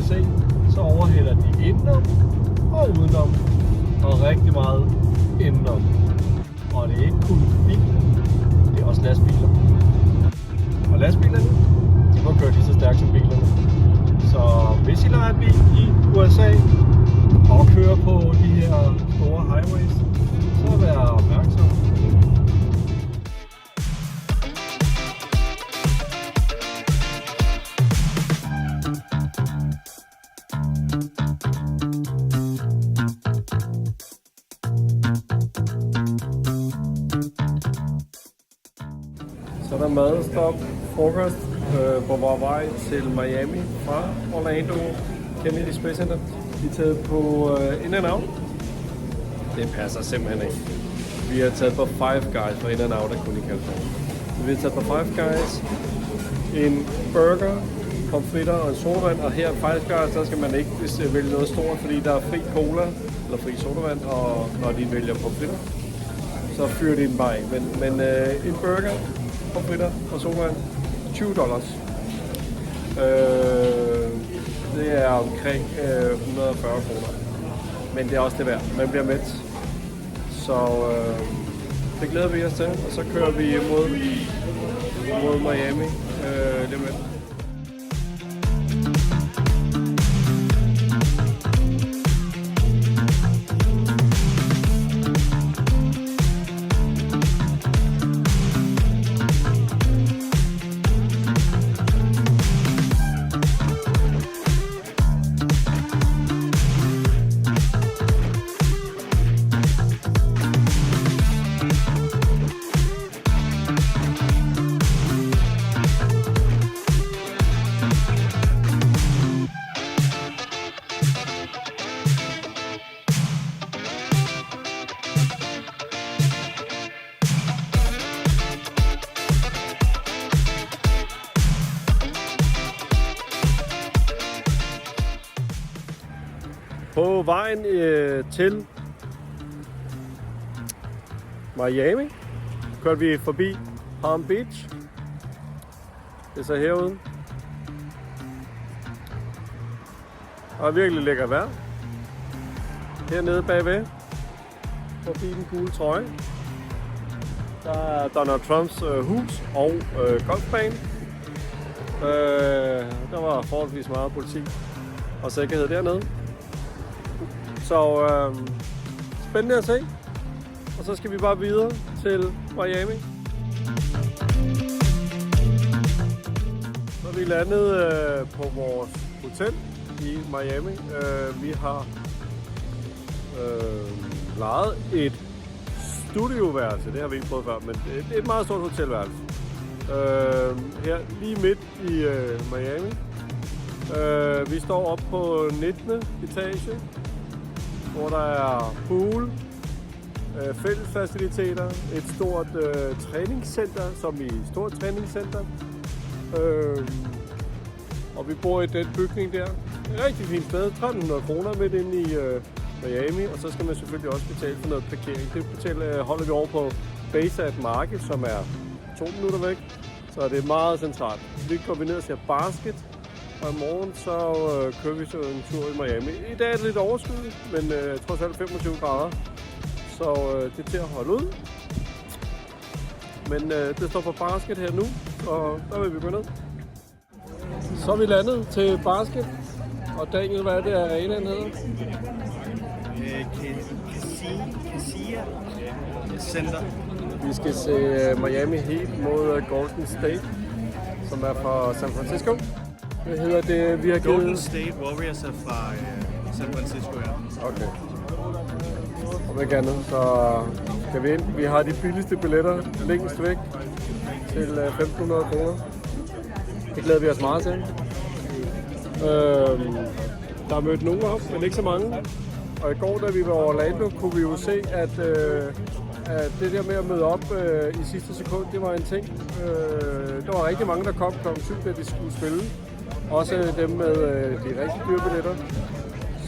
kan se, så overhælder de indenom og udenom, og rigtig meget indenom. Og det er ikke kun biler, det er også lastbiler. Og lastbilerne, de må køre lige så stærkt som bilerne. Så hvis I lejer en bil i USA og kører på de her store highways, så vær opmærksom. Så er der madstop, frokost på vores vej til Miami fra Orlando, Kennedy Space Center. Vi er taget på In-N-Out. Det passer simpelthen ikke. Vi er taget på Five Guys, for In-N-Out er kun i Californien. Så vi er taget på Five Guys, en burger, pomfritter og en sodavand. Og her i Five Guys, der skal man ikke vælge noget stort, fordi der er fri cola eller fri sodavand, og når de vælger pomfritter, så fyrer de den bare af. Men en burger, pomfritter og sodavand, $20. Det er omkring 140 kroner. Men det er også det værd. Man bliver mæt. Så det glæder vi os til. Og så kører vi mod Miami lige med. På vejen til Miami kørte vi forbi Palm Beach. Det er så herude. Og virkelig lækker vejr. Hernede bagved, forbi den gule trøje, der er Donald Trumps hus og golfbane. Der var forholdsvis meget politi og sikkerhed dernede. Så spændende at se. Og så skal vi bare videre til Miami. Så er vi landet på vores hotel i Miami. Vi har lejet et studioværelse. Det har vi ikke prøvet før, men det er et meget stort hotelværelse. Her lige midt i Miami. Vi står oppe på 19. etage, hvor der er pool, fællesfaciliteter, et stort træningscenter, som i et stort træningscenter. Og vi bor i den bygning der. Et rigtig fint sted, 1.300 kroner midt inde i Miami, og så skal man selvfølgelig også betale for noget parkering. Det holder vi over på Bayside Market, som er 2 minutter væk, så det er meget centralt. Vi går ned og ser basket, og i morgen så kører vi så en tur i Miami. I dag er det lidt overskyet, men trods alt 25 grader, så det er til at holde ud. Men det står på basket her nu, og der vil vi gå ned. Så er vi landet til basket, og Daniel, hvad er det, arenaen hedder? Cassia Center. Vi skal se Miami Heat mod Golden State, som er fra San Francisco. Hvad hedder det, vi har givet? Golden State Warriors er fra San Francisco, ja. Okay. Og ikke andet, så skal vi ind. Vi har de billigste billetter længst væk til 1.500 kroner. Det glæder vi os meget til. Der er mødt nogen op, men ikke så mange. Og i går, da vi var i Orlando, kunne vi jo se, at det der med at møde op i sidste sekund, det var en ting. Der var rigtig mange, der kom kl. 7, da de skulle spille. Også dem med de rigtig dyre billetter.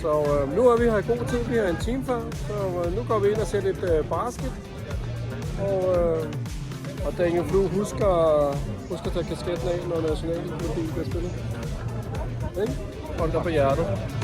Så nu er vi her i god tid. Vi har en time før, så nu går vi ind og ser lidt basket. Og Daniel Flu husker at tage kasketten af, når nationalmelodien bliver spillet. Ikke? hånden på hjertet.